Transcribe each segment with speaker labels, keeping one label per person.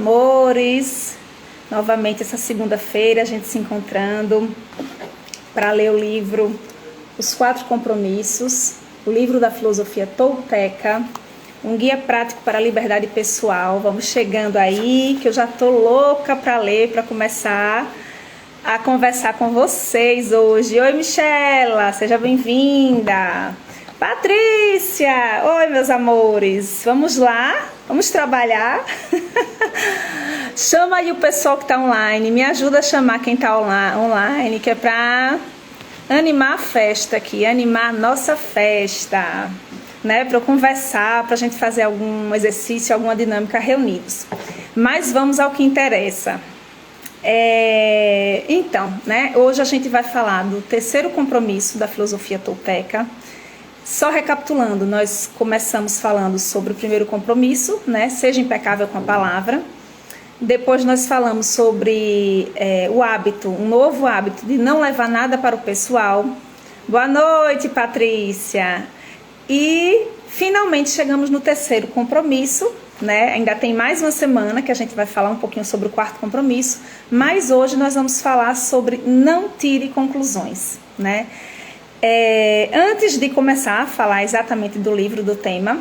Speaker 1: amores, novamente essa segunda-feira a gente se encontrando para ler o livro Os Quatro Compromissos, o livro da filosofia tolteca, um guia prático para a liberdade pessoal. Vamos chegando aí, que eu já tô louca para ler, para começar a conversar com vocês hoje. Oi, Michela, seja bem-vinda. Patrícia, oi, meus amores. Vamos lá, vamos trabalhar. Chama aí o pessoal que está online, me ajuda a chamar quem está online, que é para animar a festa aqui, animar a nossa festa, né? Para eu conversar, para a gente fazer algum exercício, alguma dinâmica reunidos. Mas vamos ao que interessa. Então, né? Hoje a gente vai falar do terceiro compromisso da filosofia tolteca. Só recapitulando, nós começamos falando sobre o primeiro compromisso, né? Seja impecável com a palavra. Depois nós falamos sobre o hábito, um novo hábito de não levar nada para o pessoal. Boa noite, Patrícia. E finalmente chegamos no terceiro compromisso, né? Ainda tem mais uma semana que a gente vai falar um pouquinho sobre o quarto compromisso, mas hoje nós vamos falar sobre não tire conclusões, né? Antes de começar a falar exatamente do livro, do tema,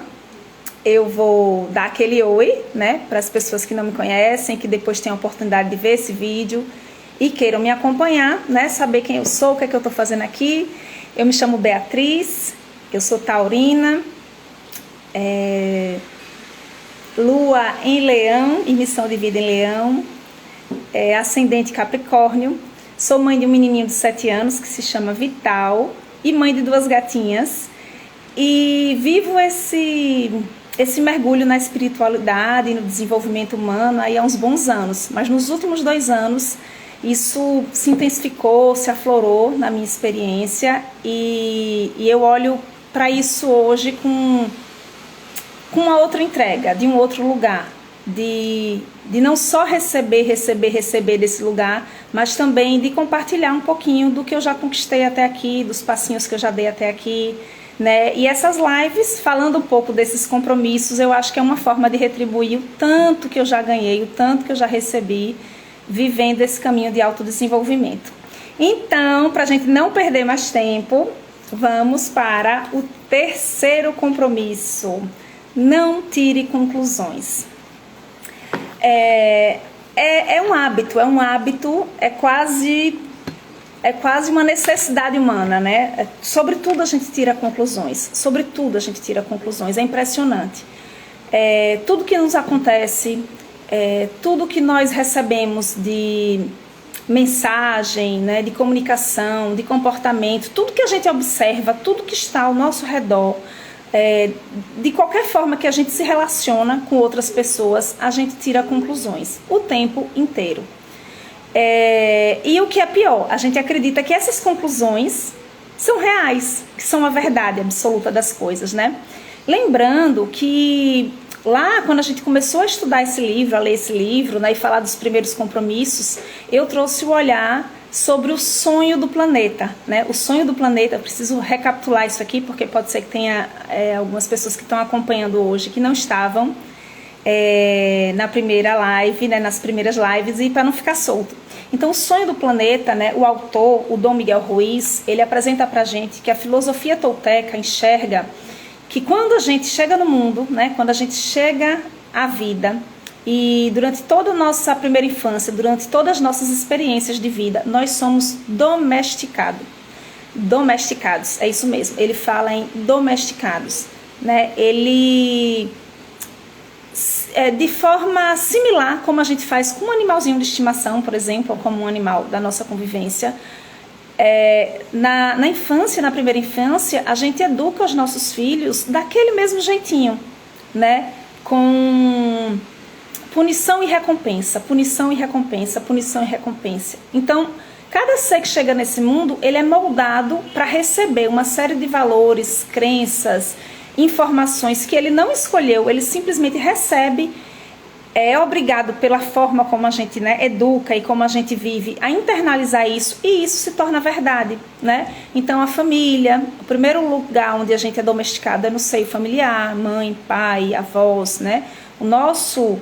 Speaker 1: eu vou dar aquele oi, né, para as pessoas que não me conhecem, que depois têm a oportunidade de ver esse vídeo e queiram me acompanhar, né, saber quem eu sou, o que é que eu estou fazendo aqui. Eu me chamo Beatriz, eu sou taurina, lua em leão e missão de vida em leão, ascendente Capricórnio, sou mãe de um menininho de 7 anos que se chama Vital, e mãe de 2 gatinhas, e vivo esse mergulho na espiritualidade e no desenvolvimento humano aí há uns bons anos, mas nos últimos 2 anos isso se intensificou, se aflorou na minha experiência, e eu olho para isso hoje com uma outra entrega, de um outro lugar, de não só receber desse lugar, mas também de compartilhar um pouquinho do que eu já conquistei até aqui, dos passinhos que eu já dei até aqui, né? E essas lives, falando um pouco desses compromissos, eu acho que é uma forma de retribuir o tanto que eu já ganhei, o tanto que eu já recebi, vivendo esse caminho de autodesenvolvimento. Então, para a gente não perder mais tempo, vamos para o terceiro compromisso. Não tire conclusões. É um hábito, é quase uma necessidade humana, né? Sobre tudo a gente tira conclusões, é impressionante. Tudo que nos acontece, tudo que nós recebemos de mensagem, né, de comunicação, de comportamento, tudo que a gente observa, tudo que está ao nosso redor, de qualquer forma que a gente se relaciona com outras pessoas, a gente tira conclusões o tempo inteiro. E o que é pior, a gente acredita que essas conclusões são reais, que são a verdade absoluta das coisas, né? Lembrando que lá, quando a gente começou a estudar esse livro, a ler esse livro, né, e falar dos primeiros compromissos, eu trouxe o olhar sobre o sonho do planeta, né? O sonho do planeta, eu preciso recapitular isso aqui, porque pode ser que tenha algumas pessoas que estão acompanhando hoje que não estavam na primeira live, né, nas primeiras lives, e para não ficar solto. Então, o sonho do planeta, né, o autor, o Dom Miguel Ruiz, ele apresenta para a gente que a filosofia tolteca enxerga que quando a gente chega no mundo, né, quando a gente chega à vida, e durante toda a nossa primeira infância, durante todas as nossas experiências de vida, nós somos domesticados, é isso mesmo, ele fala em domesticados, né? Ele, de forma similar como a gente faz com um animalzinho de estimação, por exemplo, ou como um animal da nossa convivência, na infância, na primeira infância, a gente educa os nossos filhos daquele mesmo jeitinho, né? Com punição e recompensa, punição e recompensa, punição e recompensa. Então, cada ser que chega nesse mundo, ele é moldado para receber uma série de valores, crenças, informações que ele não escolheu, ele simplesmente recebe, é obrigado pela forma como a gente, né, educa e como a gente vive a internalizar isso, e isso se torna verdade, né? Então a família, o primeiro lugar onde a gente é domesticado é no seio familiar, mãe, pai, avós, né? O nosso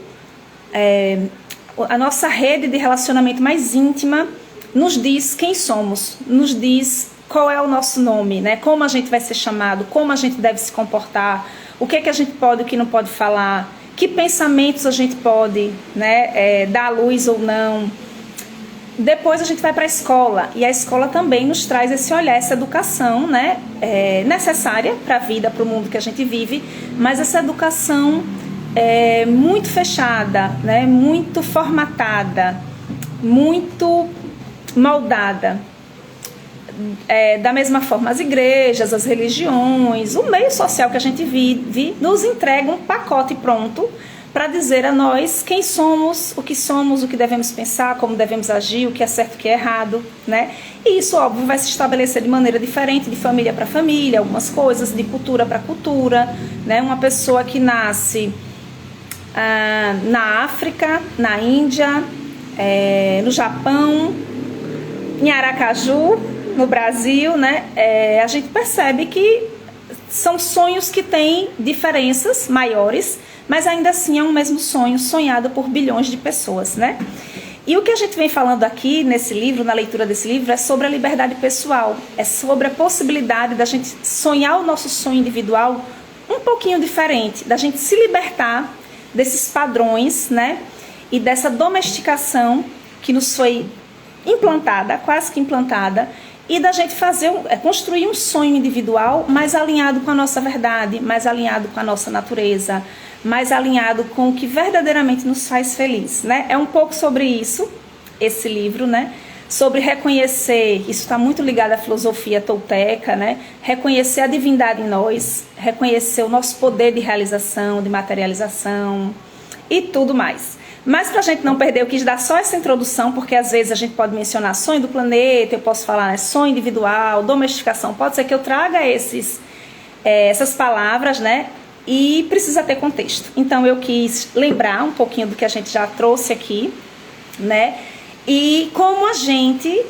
Speaker 1: a nossa rede de relacionamento mais íntima nos diz quem somos, nos diz qual é o nosso nome, né? Como a gente vai ser chamado, como a gente deve se comportar, o que é que a gente pode e o que não pode falar, que pensamentos a gente pode, né, dar à luz ou não. Depois a gente vai para a escola, e a escola também nos traz esse olhar, essa educação, né, necessária para a vida, para o mundo que a gente vive, mas essa educação muito fechada, né, muito formatada, muito moldada. Da mesma forma, as igrejas, as religiões, o meio social que a gente vive, nos entrega um pacote pronto para dizer a nós quem somos, o que devemos pensar, como devemos agir, o que é certo, o que é errado, né? E isso, óbvio, vai se estabelecer de maneira diferente, de família para família, algumas coisas, de cultura para cultura, né? Uma pessoa que nasce na África, na Índia, no Japão, em Aracaju, no Brasil, né? A gente percebe que são sonhos que têm diferenças maiores, mas ainda assim é um mesmo sonho sonhado por bilhões de pessoas, né? E o que a gente vem falando aqui nesse livro, na leitura desse livro, é sobre a liberdade pessoal, é sobre a possibilidade da gente sonhar o nosso sonho individual um pouquinho diferente, da gente se libertar desses padrões, né? E dessa domesticação que nos foi implantada, quase que implantada, e da gente construir um sonho individual mais alinhado com a nossa verdade, mais alinhado com a nossa natureza, mais alinhado com o que verdadeiramente nos faz feliz, né? É um pouco sobre isso, esse livro, né? Sobre reconhecer, isso está muito ligado à filosofia tolteca, né? Reconhecer a divindade em nós, reconhecer o nosso poder de realização, de materialização e tudo mais. Mas para a gente não perder, eu quis dar só essa introdução, porque às vezes a gente pode mencionar sonho do planeta, eu posso falar, né, sonho individual, domesticação, pode ser que eu traga essas palavras, né, e precisa ter contexto. Então eu quis lembrar um pouquinho do que a gente já trouxe aqui, né, e como a gente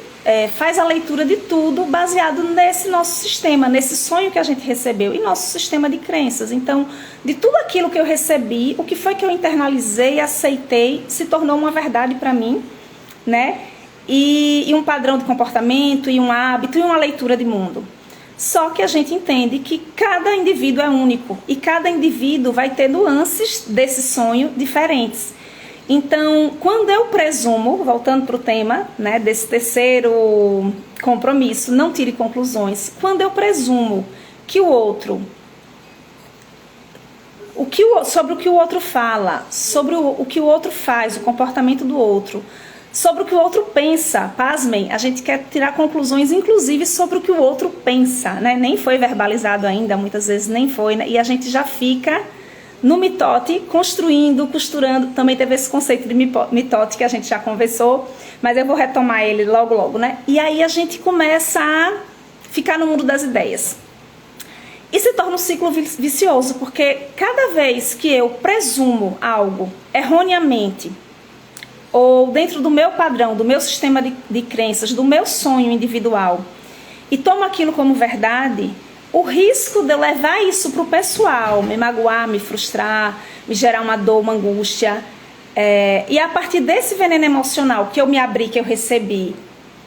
Speaker 1: faz a leitura de tudo baseado nesse nosso sistema, nesse sonho que a gente recebeu e nosso sistema de crenças. Então, de tudo aquilo que eu recebi, o que foi que eu internalizei, aceitei, se tornou uma verdade para mim, né? E um padrão de comportamento, e um hábito, e uma leitura de mundo. Só que a gente entende que cada indivíduo é único e cada indivíduo vai ter nuances desse sonho diferentes. Então, quando eu presumo, voltando para o tema, né, desse terceiro compromisso, não tire conclusões, quando eu presumo que o outro, sobre o que o outro fala, sobre o que o outro faz, o comportamento do outro, sobre o que o outro pensa, pasmem, a gente quer tirar conclusões, inclusive, sobre o que o outro pensa, né? Nem foi verbalizado ainda, muitas vezes nem foi, né? E a gente já fica no mitote, construindo, costurando. Também teve esse conceito de mitote que a gente já conversou, mas eu vou retomar ele logo logo, né? E aí a gente começa a ficar no mundo das ideias. E se torna um ciclo vicioso, porque cada vez que eu presumo algo erroneamente, ou dentro do meu padrão, do meu sistema de crenças, do meu sonho individual, e tomo aquilo como verdade, o risco de eu levar isso para o pessoal, me magoar, me frustrar, me gerar uma dor, uma angústia, e a partir desse veneno emocional que eu me abri, que eu recebi,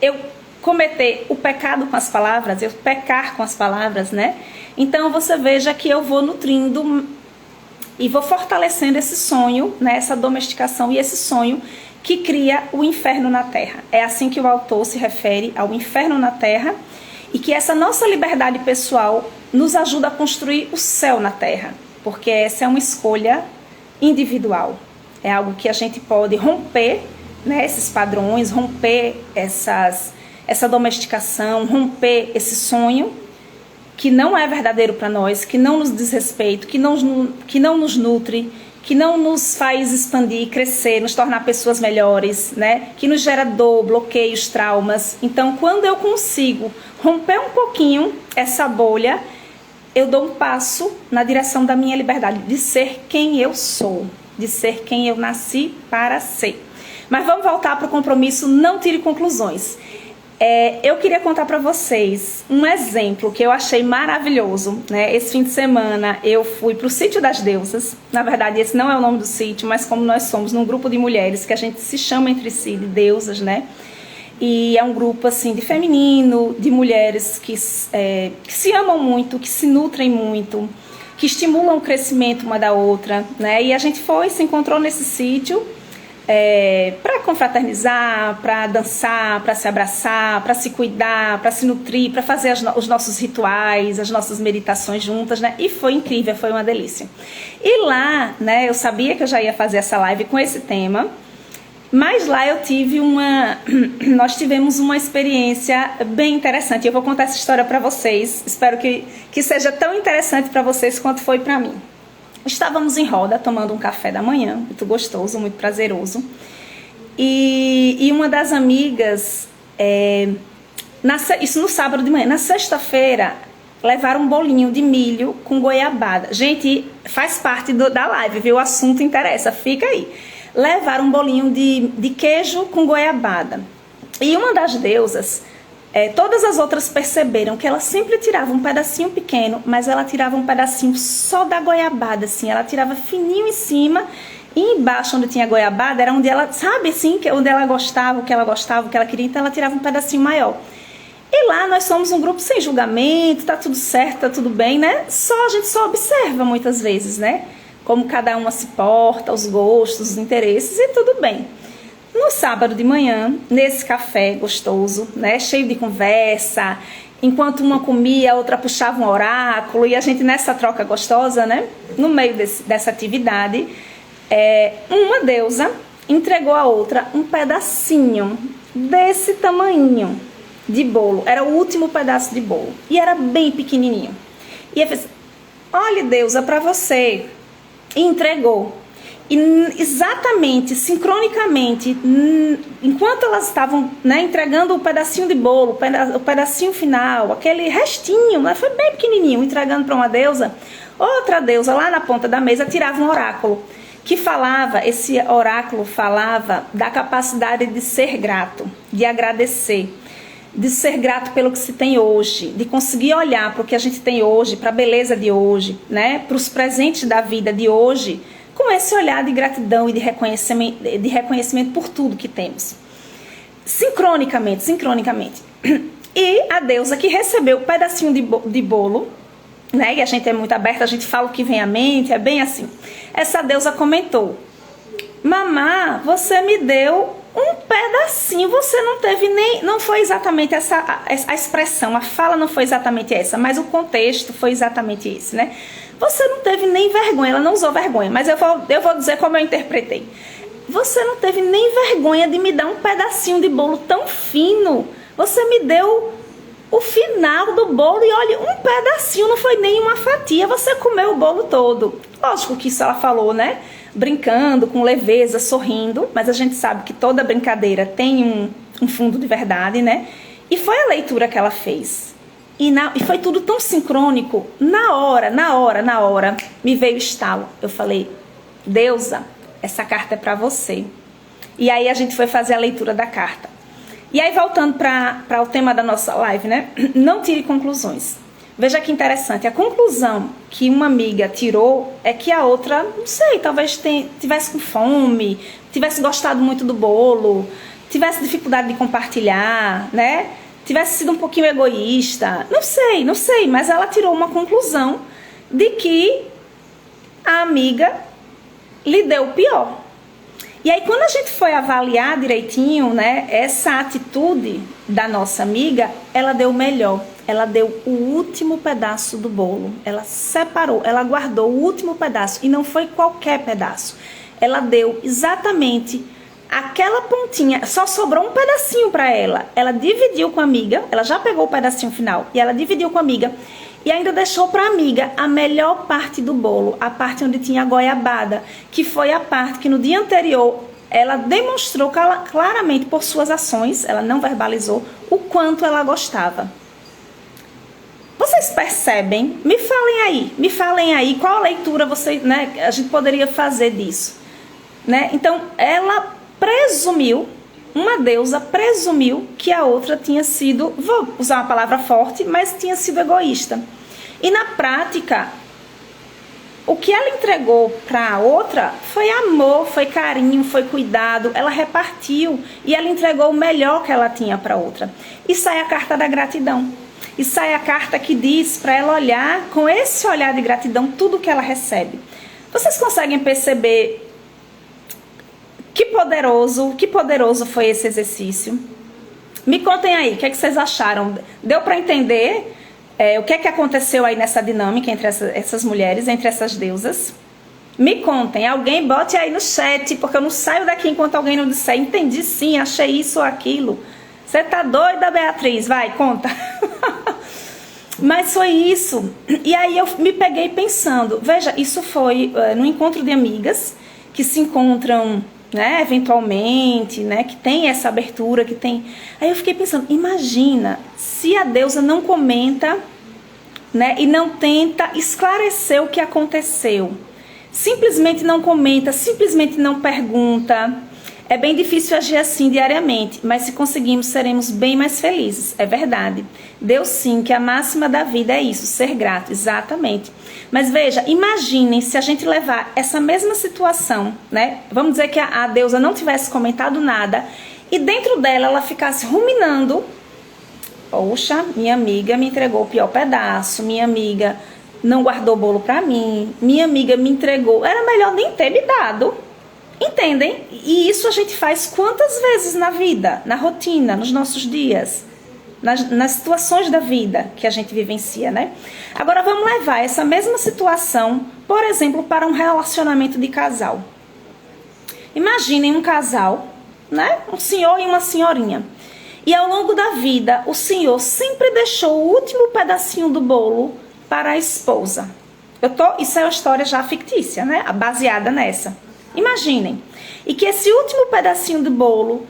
Speaker 1: eu cometer o pecado com as palavras, eu pecar com as palavras, né? Então você veja que eu vou nutrindo e vou fortalecendo esse sonho, né? Essa domesticação e esse sonho que cria o inferno na Terra. É assim que o autor se refere ao inferno na Terra, e que essa nossa liberdade pessoal nos ajuda a construir o céu na Terra, porque essa é uma escolha individual. É algo que a gente pode romper, né, esses padrões, romper essa domesticação, romper esse sonho que não é verdadeiro para nós, que não nos diz respeito, que não nos nutre, que não nos faz expandir, crescer, nos tornar pessoas melhores, né? Que nos gera dor, bloqueios, traumas. Então, quando eu consigo romper um pouquinho essa bolha, eu dou um passo na direção da minha liberdade, de ser quem eu sou, de ser quem eu nasci para ser. Mas vamos voltar para o compromisso, não tire conclusões. Eu queria contar para vocês um exemplo que eu achei maravilhoso, né? Esse fim de semana eu fui para o Sítio das Deusas. Na verdade, esse não é o nome do sítio, mas como nós somos num grupo de mulheres que a gente se chama entre si de deusas, né? E é um grupo assim de feminino, de mulheres que se amam muito, que se nutrem muito, que estimulam o crescimento uma da outra, né? E a gente se encontrou nesse sítio para confraternizar, para dançar, para se abraçar, para se cuidar, para se nutrir, para fazer os nossos rituais, as nossas meditações juntas, né? E foi incrível, foi uma delícia. E lá, né, eu sabia que eu já ia fazer essa live com esse tema, mas lá nós tivemos uma experiência bem interessante. Eu vou contar essa história para vocês, espero que seja tão interessante para vocês quanto foi para mim. Estávamos em roda, tomando um café da manhã, muito gostoso, muito prazeroso. E uma das amigas, isso no sábado de manhã, na sexta-feira, levaram um bolinho de milho com goiabada. Gente, faz parte da live, viu? O assunto interessa, fica aí. Levaram um bolinho de queijo com goiabada. E uma das deusas, todas as outras perceberam que ela sempre tirava um pedacinho pequeno, mas ela tirava um pedacinho só da goiabada, assim. Ela tirava fininho em cima e embaixo, onde tinha goiabada, era onde ela, sabe assim, onde ela gostava, o que ela gostava, o que ela queria, então ela tirava um pedacinho maior. E lá nós somos um grupo sem julgamento, tá tudo certo, tá tudo bem, né? A gente só observa muitas vezes, né? Como cada uma se porta, os gostos, os interesses e tudo bem. No sábado de manhã, nesse café gostoso, né, cheio de conversa, enquanto uma comia, a outra puxava um oráculo, e a gente nessa troca gostosa, né, no meio dessa atividade, uma deusa entregou à outra um pedacinho desse tamanho de bolo. Era o último pedaço de bolo e era bem pequenininho. E ela fez: olha, deusa, para você. E entregou. E exatamente, sincronicamente, enquanto elas estavam, né, entregando o pedacinho de bolo, o pedacinho final, aquele restinho, né, foi bem pequenininho, entregando para uma deusa, outra deusa lá na ponta da mesa tirava um oráculo, esse oráculo falava da capacidade de ser grato, de agradecer, de ser grato pelo que se tem hoje, de conseguir olhar para o que a gente tem hoje, para a beleza de hoje, né, para os presentes da vida de hoje, com esse olhar de gratidão e de reconhecimento por tudo que temos. Sincronicamente. E a deusa que recebeu o pedacinho de bolo, né, e a gente é muito aberta, a gente fala o que vem à mente, é bem assim. Essa deusa comentou: mamá, você me deu um pedacinho, você não teve não foi exatamente a expressão, a fala não foi exatamente essa, mas o contexto foi exatamente esse, né? Você não teve nem vergonha, ela não usou vergonha, mas eu vou dizer como eu interpretei. Você não teve nem vergonha de me dar um pedacinho de bolo tão fino, você me deu o final do bolo e olha, um pedacinho, não foi nem uma fatia, você comeu o bolo todo. Lógico que isso ela falou, né? Brincando, com leveza, sorrindo, mas a gente sabe que toda brincadeira tem um fundo de verdade, né? E foi a leitura que ela fez. E foi tudo tão sincrônico. Na hora, me veio o estalo. Eu falei: deusa, essa carta é para você. E aí a gente foi fazer a leitura da carta. E aí, voltando para o tema da nossa live, né? Não tire conclusões. Veja que interessante, a conclusão que uma amiga tirou é que a outra, não sei, talvez tivesse com fome, tivesse gostado muito do bolo, tivesse dificuldade de compartilhar, né? Tivesse sido um pouquinho egoísta, não sei, mas ela tirou uma conclusão de que a amiga lhe deu o pior. E aí, quando a gente foi avaliar direitinho, né, essa atitude da nossa amiga, ela deu o melhor. Ela deu o último pedaço do bolo. Ela separou, ela guardou o último pedaço. E não foi qualquer pedaço. Ela deu exatamente aquela pontinha. Só sobrou um pedacinho para ela. Ela dividiu com a amiga. Ela já pegou o pedacinho final. E ela dividiu com a amiga. E ainda deixou para a amiga a melhor parte do bolo. A parte onde tinha a goiabada. Que foi a parte que no dia anterior ela demonstrou claramente por suas ações. Ela não verbalizou o quanto ela gostava. Vocês percebem? Me falem aí qual a leitura a gente poderia fazer disso, né? Então, ela presumiu uma deusa presumiu que a outra tinha sido, vou usar uma palavra forte, mas tinha sido egoísta. E na prática, o que ela entregou para a outra foi amor, foi carinho, foi cuidado. Ela repartiu e ela entregou o melhor que ela tinha para a outra. E sai a carta da gratidão. E sai a carta que diz para ela olhar com esse olhar de gratidão tudo que ela recebe. Vocês conseguem perceber que poderoso foi esse exercício? Me contem aí, o que é que vocês acharam? Deu para entender o que é que aconteceu aí nessa dinâmica entre essas mulheres, entre essas deusas? Me contem, alguém bote aí no chat, porque eu não saio daqui enquanto alguém não disser, entendi sim, achei isso ou aquilo. Você tá doida, Beatriz? Vai, conta. Mas foi isso. E aí eu me peguei pensando, veja, isso foi no encontro de amigas que se encontram, né, eventualmente, né, que tem essa abertura, que tem... Aí eu fiquei pensando, imagina se a deusa não comenta, né, e não tenta esclarecer o que aconteceu. Simplesmente não comenta, simplesmente não pergunta. É bem difícil agir assim diariamente, mas se conseguimos, seremos bem mais felizes. É verdade. Deus sim, que a máxima da vida é isso, ser grato, exatamente. Mas veja, imaginem se a gente levar essa mesma situação, né? Vamos dizer que a deusa não tivesse comentado nada e dentro dela ela ficasse ruminando. Poxa, minha amiga me entregou o pior pedaço, minha amiga não guardou bolo pra mim, minha amiga me entregou. Era melhor nem ter me dado. Entendem? E isso a gente faz quantas vezes na vida, na rotina, nos nossos dias, nas situações da vida que a gente vivencia, né? Agora vamos levar essa mesma situação, por exemplo, para um relacionamento de casal. Imaginem um casal, né? Um senhor e uma senhorinha. E ao longo da vida, o senhor sempre deixou o último pedacinho do bolo para a esposa. Isso é uma história já fictícia, né? Baseada nessa. Imaginem, e que esse último pedacinho de bolo,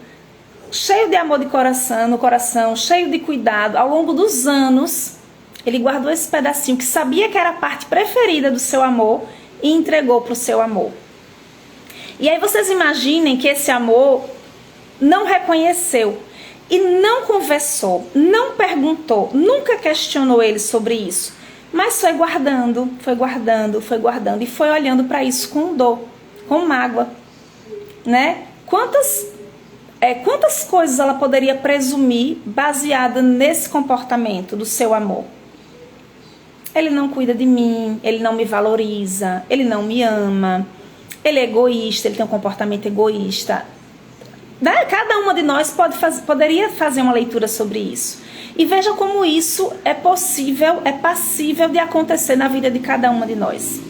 Speaker 1: cheio de amor de coração, no coração, cheio de cuidado, ao longo dos anos, ele guardou esse pedacinho que sabia que era a parte preferida do seu amor e entregou para o seu amor. E aí vocês imaginem que esse amor não reconheceu e não conversou, não perguntou, nunca questionou ele sobre isso, mas foi guardando, foi guardando, foi guardando e foi olhando para isso com dor, com mágoa, né? Quantas coisas ela poderia presumir baseada nesse comportamento do seu amor? Ele não cuida de mim, ele não me valoriza, ele não me ama, ele é egoísta, ele tem um comportamento egoísta. Né? Cada uma de nós poderia fazer uma leitura sobre isso. E veja como isso é possível, é passível de acontecer na vida de cada uma de nós.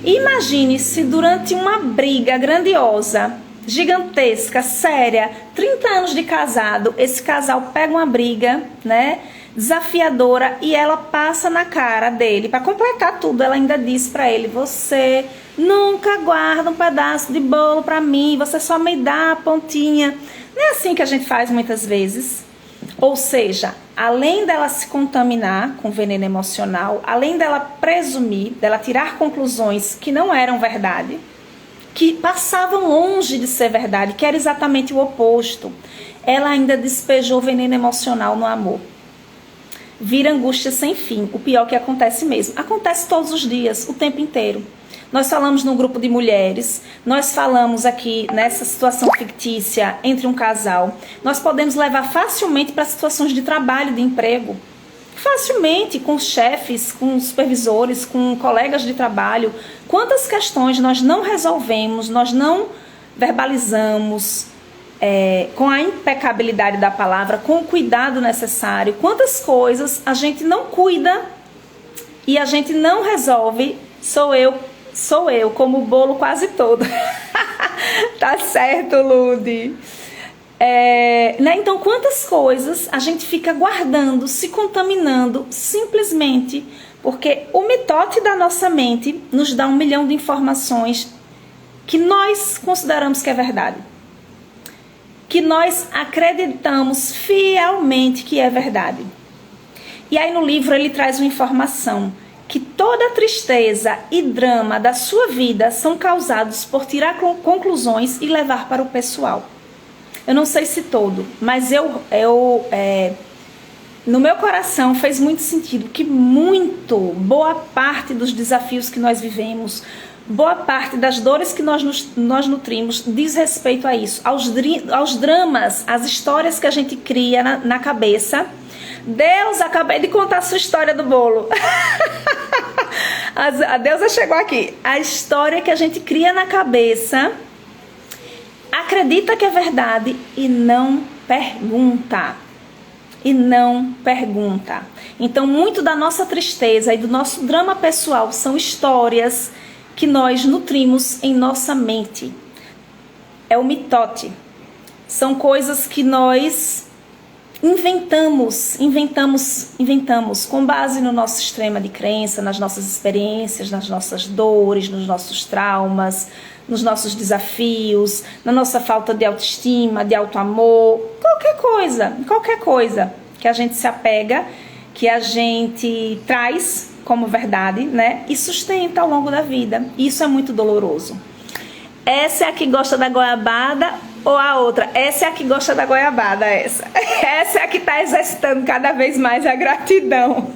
Speaker 1: Imagine se durante uma briga grandiosa, gigantesca, séria, 30 anos de casado, esse casal pega uma briga, né, desafiadora e ela passa na cara dele. Para completar tudo, ela ainda diz para ele, você nunca guarda um pedaço de bolo para mim, você só me dá a pontinha. Não é assim que a gente faz muitas vezes? Ou seja, além dela se contaminar com veneno emocional, além dela presumir, dela tirar conclusões que não eram verdade, que passavam longe de ser verdade, que era exatamente o oposto, ela ainda despejou veneno emocional no amor. Vira angústia sem fim, o pior que acontece mesmo. Acontece todos os dias, o tempo inteiro. Nós falamos num grupo de mulheres, nós falamos aqui nessa situação fictícia entre um casal. Nós podemos levar facilmente para situações de trabalho, de emprego. Facilmente, com chefes, com supervisores, com colegas de trabalho. Quantas questões nós não resolvemos, nós não verbalizamos com a impecabilidade da palavra, com o cuidado necessário. Quantas coisas a gente não cuida e a gente não resolve, sou eu, como o bolo quase todo. Tá certo, Lude? Né? Então, quantas coisas a gente fica guardando, se contaminando, simplesmente porque o mitote da nossa mente nos dá 1 milhão de informações que nós consideramos que é verdade. Que nós acreditamos fielmente que é verdade. E aí no livro ele traz uma informação que toda tristeza e drama da sua vida são causados por tirar conclusões e levar para o pessoal. Eu não sei se todo, mas no meu coração fez muito sentido que boa parte dos desafios que nós vivemos, boa parte das dores que nós nutrimos diz respeito a isso, aos dramas, às histórias que a gente cria na cabeça. Deus, acabei de contar a sua história do bolo. A Deusa chegou aqui. A história que a gente cria na cabeça, acredita que é verdade e não pergunta. Então, muito da nossa tristeza e do nosso drama pessoal são histórias que nós nutrimos em nossa mente. É o mitote. São coisas que nós inventamos com base no nosso sistema de crença, nas nossas experiências, nas nossas dores, nos nossos traumas, nos nossos desafios, na nossa falta de autoestima, de autoamor, qualquer coisa que a gente se apega, que a gente traz como verdade, né? E sustenta ao longo da vida. Isso é muito doloroso. Essa é a que gosta da goiabada ou a outra? Essa é a que gosta da goiabada, essa. Essa é a que está exercitando cada vez mais a gratidão.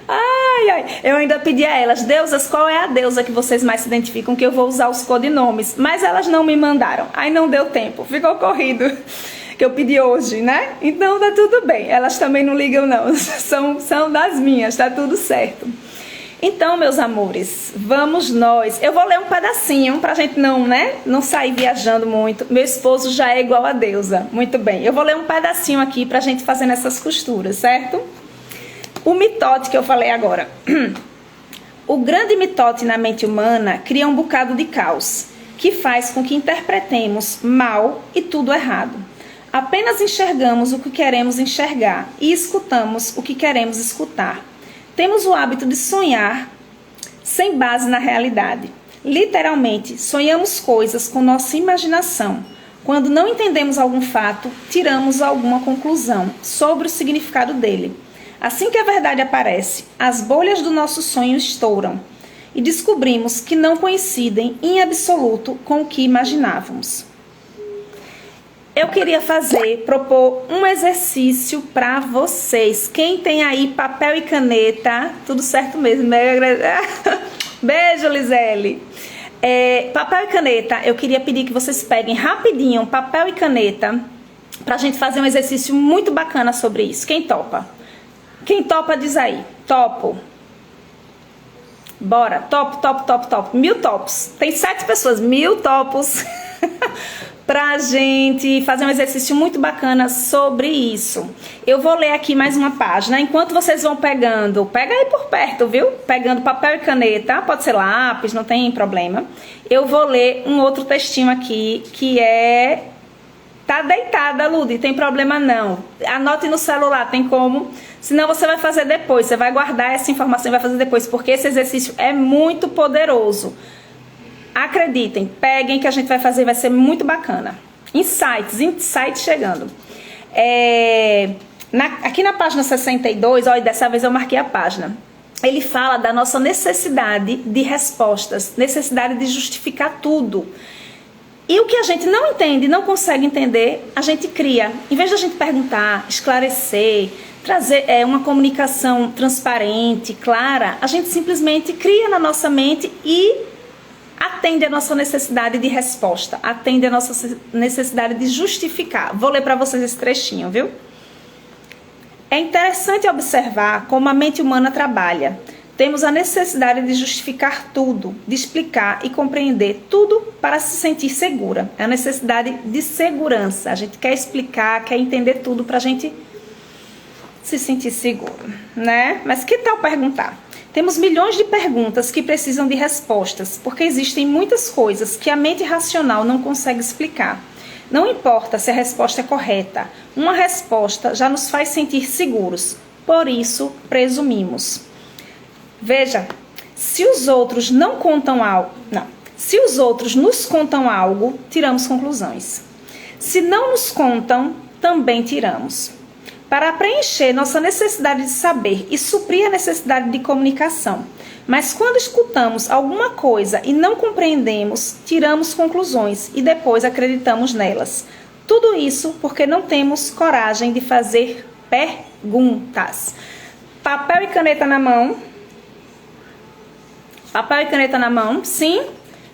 Speaker 1: Ai. Eu ainda pedi a elas, deusas, qual é a deusa que vocês mais se identificam, que eu vou usar os codinomes. Mas elas não me mandaram. Aí não deu tempo, ficou corrido. Que eu pedi hoje, né? Então tá tudo bem. Elas também não ligam não. São das minhas, tá tudo certo. Então, meus amores, vamos nós. Eu vou ler um pedacinho pra gente não sair viajando muito. Meu esposo já é igual a deusa. Muito bem. Eu vou ler um pedacinho aqui pra gente fazer nessas costuras, certo? O mitote que eu falei agora. O grande mitote na mente humana cria um bocado de caos, que faz com que interpretemos mal e tudo errado. Apenas enxergamos o que queremos enxergar e escutamos o que queremos escutar. Temos o hábito de sonhar sem base na realidade. Literalmente, sonhamos coisas com nossa imaginação. Quando não entendemos algum fato, tiramos alguma conclusão sobre o significado dele. Assim que a verdade aparece, as bolhas do nosso sonho estouram e descobrimos que não coincidem em absoluto com o que imaginávamos. Eu queria propor um exercício para vocês. Quem tem aí papel e caneta, tudo certo mesmo. Beijo, Lisele. Papel e caneta, eu queria pedir que vocês peguem rapidinho papel e caneta para a gente fazer um exercício muito bacana sobre isso. Quem topa? Quem topa diz aí. Topo. Bora. Top. 1000 topos. Tem 7 pessoas. 1000 topos. Pra gente fazer um exercício muito bacana sobre isso. Eu vou ler aqui mais uma página. Enquanto vocês vão pegando, pega aí por perto, viu? Pegando papel e caneta, pode ser lápis, não tem problema. Eu vou ler um outro textinho aqui, que é... Tá deitada, Ludi, tem problema não. Anote no celular, tem como. Senão você vai fazer depois, você vai guardar essa informação e vai fazer depois, porque esse exercício é muito poderoso. Acreditem, peguem que a gente vai fazer, vai ser muito bacana. Insights chegando. Aqui na página 62, olha, dessa vez eu marquei a página. Ele fala da nossa necessidade de respostas, necessidade de justificar tudo. E o que a gente não entende, não consegue entender, a gente cria. Em vez de a gente perguntar, esclarecer, trazer uma comunicação transparente, clara, a gente simplesmente cria na nossa mente e atende a nossa necessidade de resposta, atende a nossa necessidade de justificar. Vou ler para vocês esse trechinho, viu? É interessante observar como a mente humana trabalha. Temos a necessidade de justificar tudo, de explicar e compreender tudo para se sentir segura. É a necessidade de segurança. A gente quer explicar, quer entender tudo para a gente se sentir seguro, né? Mas que tal perguntar? Temos milhões de perguntas que precisam de respostas, porque existem muitas coisas que a mente racional não consegue explicar. Não importa se a resposta é correta, uma resposta já nos faz sentir seguros, por isso presumimos. Veja, se os outros se os outros nos contam algo, tiramos conclusões. Se não nos contam, também tiramos. Para preencher nossa necessidade de saber e suprir a necessidade de comunicação. Mas quando escutamos alguma coisa e não compreendemos, tiramos conclusões e depois acreditamos nelas. Tudo isso porque não temos coragem de fazer perguntas. Papel e caneta na mão. Papel e caneta na mão, sim.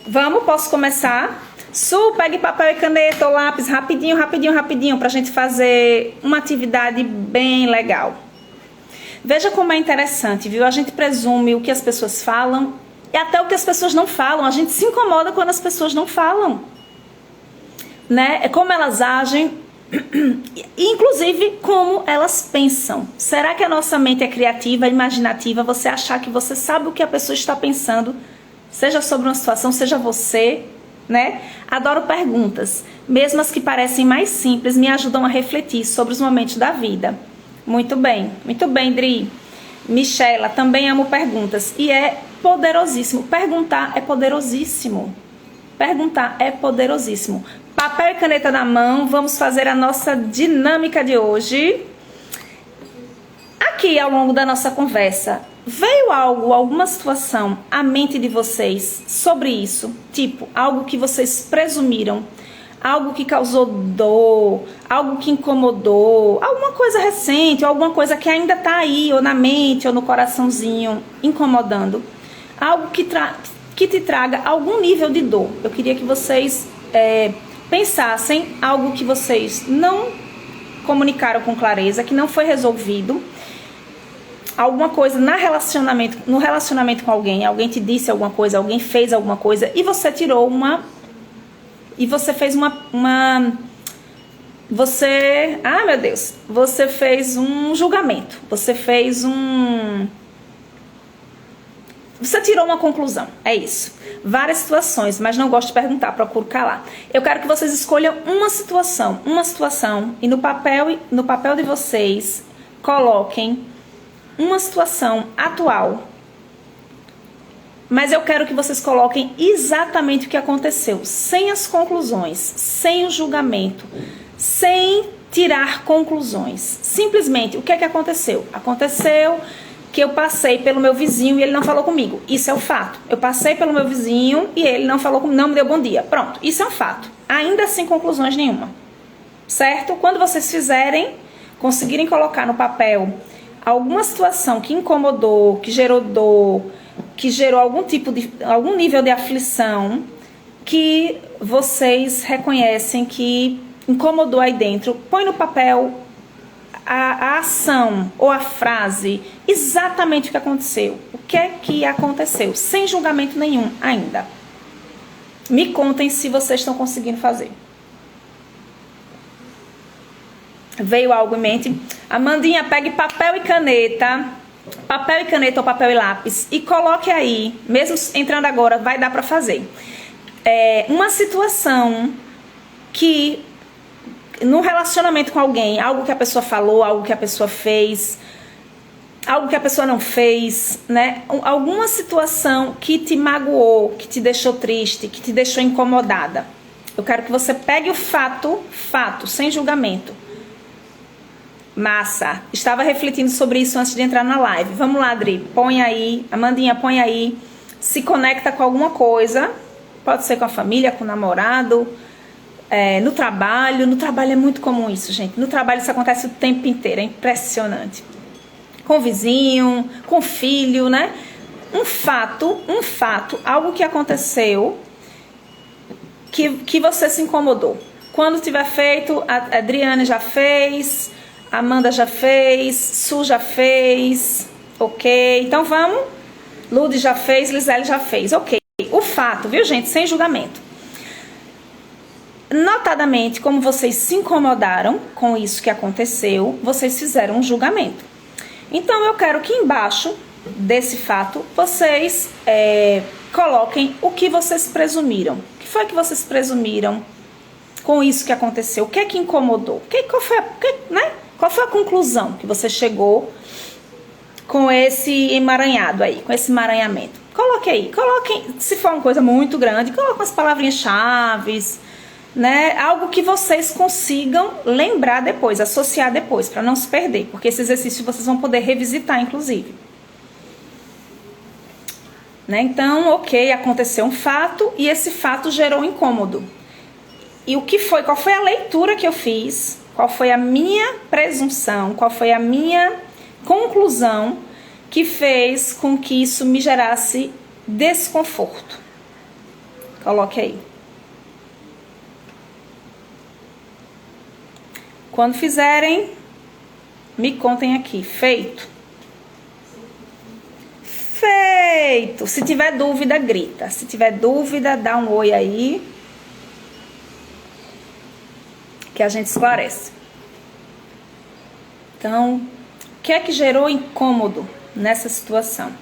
Speaker 1: Vamos, posso começar? Su, pegue papel e caneta ou lápis, rapidinho, rapidinho, rapidinho, pra gente fazer uma atividade bem legal. Veja como é interessante, viu? A gente presume o que as pessoas falam e até o que as pessoas não falam. A gente se incomoda quando as pessoas não falam, né? É como elas agem, inclusive como elas pensam. Será que a nossa mente é criativa, imaginativa? Você achar que você sabe o que a pessoa está pensando, seja sobre uma situação, seja você, né? Adoro perguntas, mesmo as que parecem mais simples, me ajudam a refletir sobre os momentos da vida. Muito bem, Dri. Michela, também amo perguntas e é poderosíssimo. Perguntar é poderosíssimo. Perguntar é poderosíssimo. Papel e caneta na mão, vamos fazer a nossa dinâmica de hoje. Aqui ao longo da nossa conversa, veio algo, alguma situação à mente de vocês sobre isso? Tipo, algo que vocês presumiram, algo que causou dor, algo que incomodou, alguma coisa recente, ou alguma coisa que ainda tá aí, ou na mente, ou no coraçãozinho, incomodando. Algo que te traga algum nível de dor. Eu queria que vocês pensassem algo que vocês não comunicaram com clareza, que não foi resolvido. Alguma coisa no relacionamento com alguém te disse alguma coisa, alguém fez alguma coisa e você tirou você fez você fez um julgamento, você tirou uma conclusão, é isso. Várias situações, mas não gosto de perguntar, procuro calar. Eu quero que vocês escolham uma situação e no papel de vocês coloquem uma situação atual, mas eu quero que vocês coloquem exatamente o que aconteceu, sem as conclusões, sem o julgamento, sem tirar conclusões. Simplesmente, o que é que aconteceu? Aconteceu que eu passei pelo meu vizinho e ele não falou comigo. Isso é um fato. Eu passei pelo meu vizinho e ele não falou comigo, não me deu bom dia. Pronto, isso é um fato. Ainda sem conclusões nenhuma. Certo? Quando vocês conseguirem colocar no papel alguma situação que incomodou, que gerou dor, que gerou algum nível de aflição, que vocês reconhecem que incomodou aí dentro, põe no papel a ação ou a frase, exatamente o que aconteceu. O que é que aconteceu? Sem julgamento nenhum ainda. Me contem se vocês estão conseguindo fazer. Veio algo em mente? Amandinha, pegue papel e caneta ou papel e lápis e coloque aí, mesmo entrando agora, vai dar para fazer. Uma situação que, no relacionamento com alguém, algo que a pessoa falou, algo que a pessoa fez, algo que a pessoa não fez, né? Alguma situação que te magoou, que te deixou triste, que te deixou incomodada. Eu quero que você pegue o fato, sem julgamento. Massa, estava refletindo sobre isso antes de entrar na live. Vamos lá, Adri, põe aí, Amandinha, põe aí, se conecta com alguma coisa, pode ser com a família, com o namorado, no trabalho é muito comum isso, gente. No trabalho isso acontece o tempo inteiro, é impressionante. Com o vizinho, com o filho, né? Um fato, algo que aconteceu que você se incomodou. Quando tiver feito, a Adriane já fez, a Amanda já fez, Su já fez, ok? Então vamos, Lude já fez, Lisele já fez, ok. O fato, viu, gente? Sem julgamento. Notadamente, como vocês se incomodaram com isso que aconteceu, vocês fizeram um julgamento. Então eu quero que embaixo desse fato vocês coloquem o que vocês presumiram. O que foi que vocês presumiram com isso que aconteceu? O que é que incomodou? Qual foi a conclusão que você chegou com esse emaranhado aí, com esse emaranhamento? Coloquem, se for uma coisa muito grande, coloquem umas palavrinhas-chave, né? Algo que vocês consigam lembrar depois, associar depois, para não se perder, porque esse exercício vocês vão poder revisitar, inclusive. Né? Então, ok, aconteceu um fato e esse fato gerou incômodo. E o que foi? Qual foi a leitura que eu fiz? Qual foi a minha presunção? Qual foi a minha conclusão que fez com que isso me gerasse desconforto? Coloque aí. Quando fizerem, me contem aqui. Feito? Feito! Se tiver dúvida, grita. Se tiver dúvida, dá um oi aí, que a gente esclarece. Então, o que é que gerou incômodo nessa situação?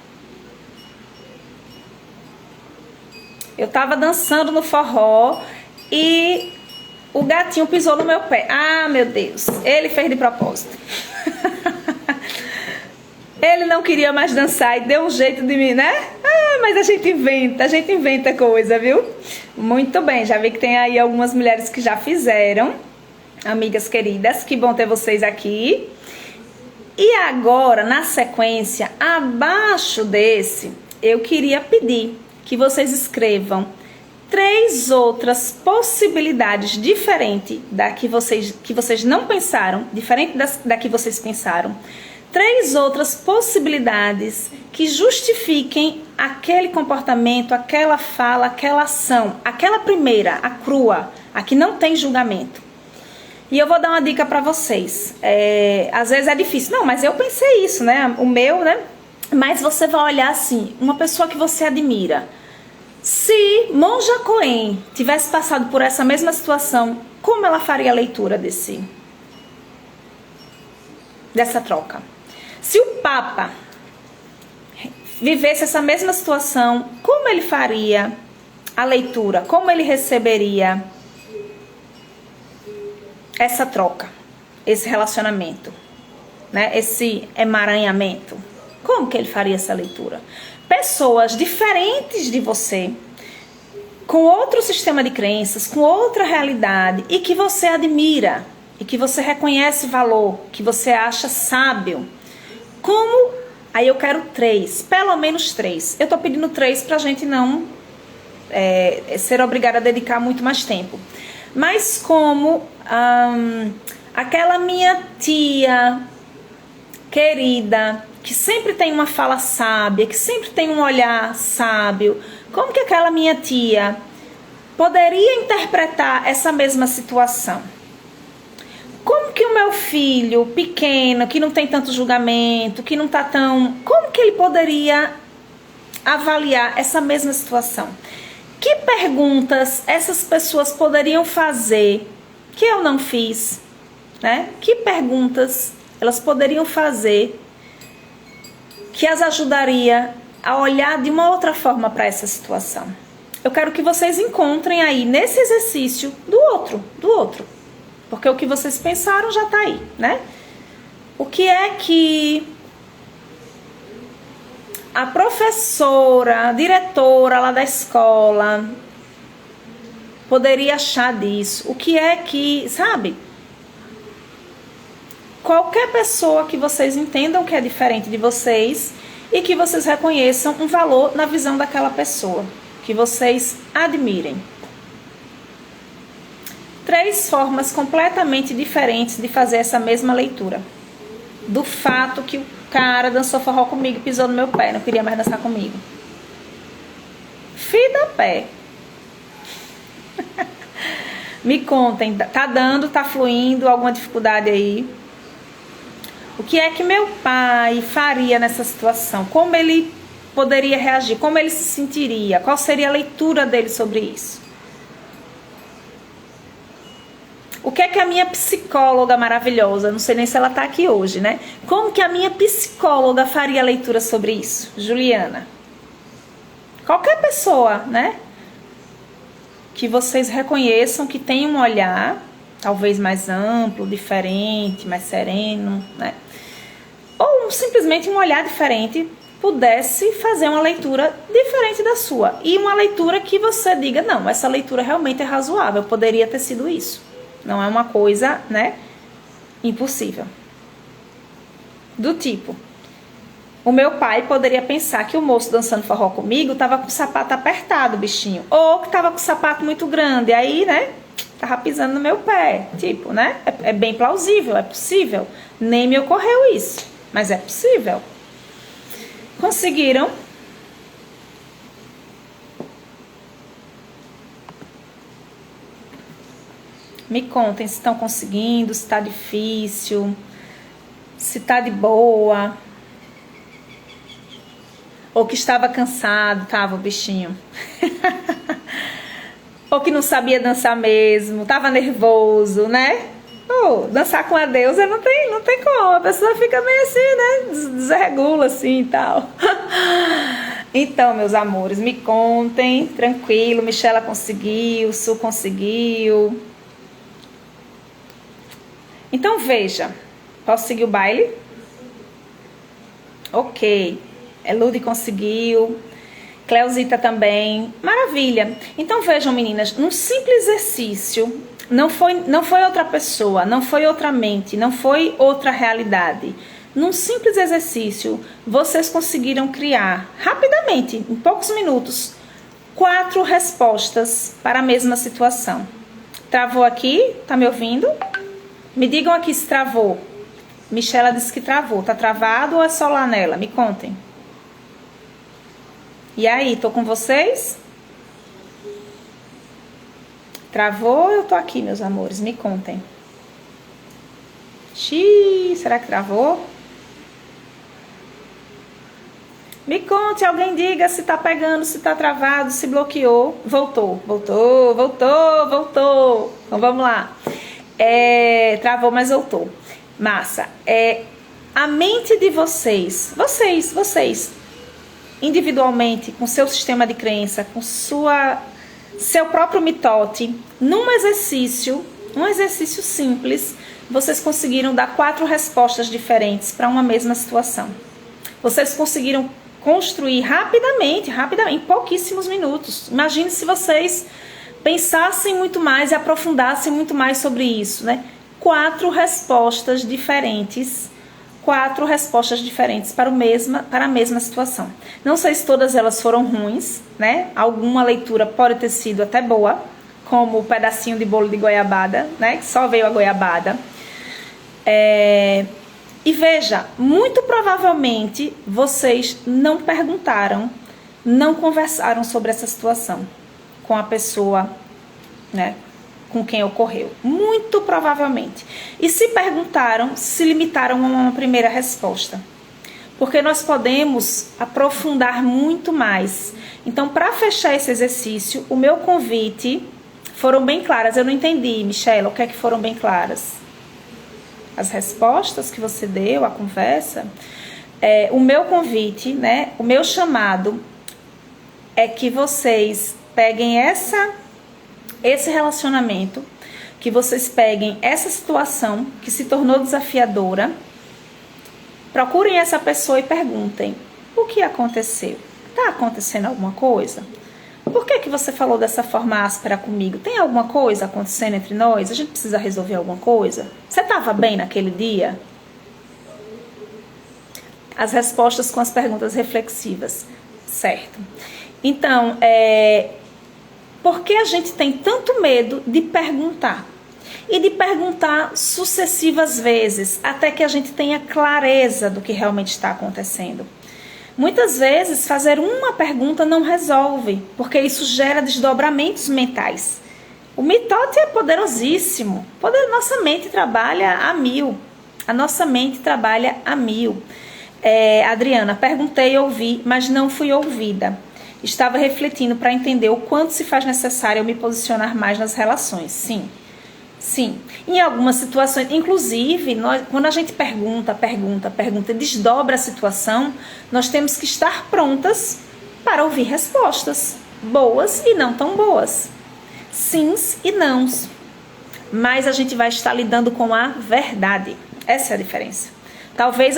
Speaker 1: Eu tava dançando no forró e o gatinho pisou no meu pé. Ah, meu Deus, ele fez de propósito. Ele não queria mais dançar e deu um jeito de mim, né? Ah, mas a gente inventa coisa, viu? Muito bem, já vi que tem aí algumas mulheres que já fizeram. Amigas queridas, que bom ter vocês aqui. E agora, na sequência, abaixo desse, eu queria pedir que vocês escrevam 3 outras possibilidades diferentes da que vocês não pensaram, diferente da que vocês pensaram. 3 outras possibilidades que justifiquem aquele comportamento, aquela fala, aquela ação, aquela primeira, a crua, a que não tem julgamento. E eu vou dar uma dica pra vocês. Às vezes é difícil. Não, mas eu pensei isso, né? O meu, né? Mas você vai olhar assim, uma pessoa que você admira. Se Monja Coen tivesse passado por essa mesma situação, como ela faria a leitura dessa troca? Se o Papa vivesse essa mesma situação, como ele faria a leitura? Como ele receberia essa troca, esse relacionamento, né? Esse emaranhamento? Como que ele faria essa leitura? Pessoas diferentes de você, com outro sistema de crenças, com outra realidade, e que você admira, e que você reconhece valor, que você acha sábio. Como? Aí eu quero 3, pelo menos 3. Eu tô pedindo 3 pra gente não ser obrigada a dedicar muito mais tempo. Mas como aquela minha tia querida, que sempre tem uma fala sábia, que sempre tem um olhar sábio, como que aquela minha tia poderia interpretar essa mesma situação? Como que o meu filho pequeno, que não tem tanto julgamento, que não tá tão... Como que ele poderia avaliar essa mesma situação? Que perguntas essas pessoas poderiam fazer que eu não fiz, né? Que perguntas elas poderiam fazer que as ajudaria a olhar de uma outra forma para essa situação? Eu quero que vocês encontrem aí nesse exercício do outro. Porque o que vocês pensaram já tá aí, né? O que é que a professora, a diretora lá da escola poderia achar disso? O que é que, sabe? Qualquer pessoa que vocês entendam que é diferente de vocês e que vocês reconheçam um valor na visão daquela pessoa, que vocês admirem. 3 formas completamente diferentes de fazer essa mesma leitura. Do fato que o cara dançou forró comigo, pisou no meu pé, não queria mais dançar comigo. Fio da pé. Me contem, tá dando, tá fluindo, alguma dificuldade aí? O que é que meu pai faria nessa situação? Como ele poderia reagir? Como ele se sentiria? Qual seria a leitura dele sobre isso? O que é que a minha psicóloga maravilhosa, não sei nem se ela tá aqui hoje, né? Como que a minha psicóloga faria a leitura sobre isso? Juliana. Qualquer pessoa, né? Que vocês reconheçam que tem um olhar, talvez mais amplo, diferente, mais sereno, né? Ou simplesmente um olhar diferente pudesse fazer uma leitura diferente da sua. E uma leitura que você diga, não, essa leitura realmente é razoável, poderia ter sido isso. Não é uma coisa, né, impossível. Do tipo, o meu pai poderia pensar que o moço dançando forró comigo tava com o sapato apertado, bichinho. Ou que tava com o sapato muito grande. Aí, né, tava pisando no meu pé. Tipo, né? É bem plausível, é possível. Nem me ocorreu isso, mas é possível. Conseguiram? Me contem se estão conseguindo, se está difícil, se está de boa. Ou que estava cansado, tava o bichinho. Ou que não sabia dançar mesmo, tava nervoso, né? Dançar com a deusa não tem como, a pessoa fica meio assim, né? Desregula assim e tal. Então, meus amores, me contem, tranquilo, Michela conseguiu, Su conseguiu. Então veja, posso seguir o baile? Ok, Elude conseguiu, Cleuzita também, maravilha. Então vejam, meninas, num simples exercício, não foi outra pessoa, não foi outra mente, não foi outra realidade. Num simples exercício, vocês conseguiram criar rapidamente, em poucos minutos, 4 respostas para a mesma situação. Travou aqui? Tá me ouvindo? Me digam aqui se travou. Michela disse que travou. Tá travado ou é só lá nela? Me contem. E aí, tô com vocês? Travou ou eu tô aqui, meus amores? Me contem. Xiii, será que travou? Me conte, alguém diga se tá pegando, se tá travado, se bloqueou. Voltou. Então vamos lá. Travou, mas voltou. Massa. A mente de vocês, individualmente, com seu sistema de crença, com seu próprio mitote, num exercício, um exercício simples, vocês conseguiram dar 4 respostas diferentes para uma mesma situação. Vocês conseguiram construir rapidamente, em pouquíssimos minutos. Imagine se vocês pensassem muito mais e aprofundassem muito mais sobre isso, né? 4 respostas diferentes para a mesma situação. Não sei se todas elas foram ruins, né? Alguma leitura pode ter sido até boa, como o pedacinho de bolo de goiabada, né? Que só veio a goiabada. E veja, muito provavelmente vocês não perguntaram, não conversaram sobre essa situação com a pessoa, né, com quem ocorreu. Muito provavelmente. E se perguntaram, se limitaram a uma primeira resposta. Porque nós podemos aprofundar muito mais. Então, para fechar esse exercício, o meu convite foram bem claras. Eu não entendi, Michela, o que é que foram bem claras? As respostas que você deu, a conversa. O meu convite, né, o meu chamado é que vocês peguem esse relacionamento, que vocês peguem essa situação que se tornou desafiadora, procurem essa pessoa e perguntem: o que aconteceu? Tá acontecendo alguma coisa? Por que você falou dessa forma áspera comigo? Tem alguma coisa acontecendo entre nós? A gente precisa resolver alguma coisa? Você estava bem naquele dia? As respostas com as perguntas reflexivas, certo? Então, por que a gente tem tanto medo de perguntar? E de perguntar sucessivas vezes, até que a gente tenha clareza do que realmente está acontecendo. Muitas vezes, fazer uma pergunta não resolve, porque isso gera desdobramentos mentais. O mitote é poderosíssimo. Nossa mente trabalha a 1000. A nossa mente trabalha a 1000. Adriana, perguntei e ouvi, mas não fui ouvida. Estava refletindo para entender o quanto se faz necessário eu me posicionar mais nas relações. Sim. Em algumas situações, inclusive, quando a gente pergunta e desdobra a situação, nós temos que estar prontas para ouvir respostas, boas e não tão boas, sims e nãos. Mas a gente vai estar lidando com a verdade. Essa é a diferença. Talvez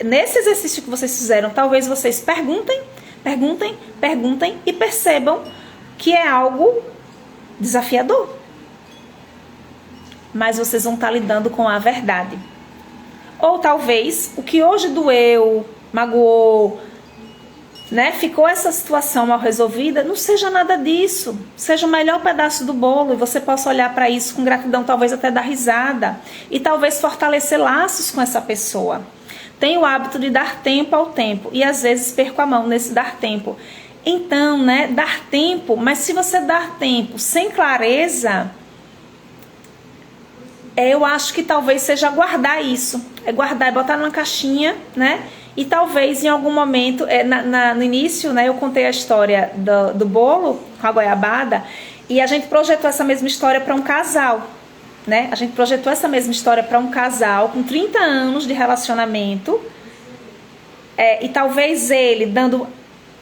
Speaker 1: nesse exercício que vocês fizeram, talvez vocês perguntem e percebam que é algo desafiador. Mas vocês vão estar lidando com a verdade. Ou talvez o que hoje doeu, magoou, né, ficou essa situação mal resolvida, não seja nada disso. Seja o melhor pedaço do bolo e você possa olhar para isso com gratidão, talvez até dar risada e talvez fortalecer laços com essa pessoa. Tenho o hábito de dar tempo ao tempo e às vezes perco a mão nesse dar tempo. Então, né, dar tempo, mas se você dar tempo sem clareza, eu acho que talvez seja guardar isso. É guardar, é botar numa caixinha, né? E talvez em algum momento, no início, né, eu contei a história do bolo com a goiabada e a gente projetou essa mesma história para um casal, né? A gente projetou essa mesma história para um casal com 30 anos de relacionamento e talvez ele dando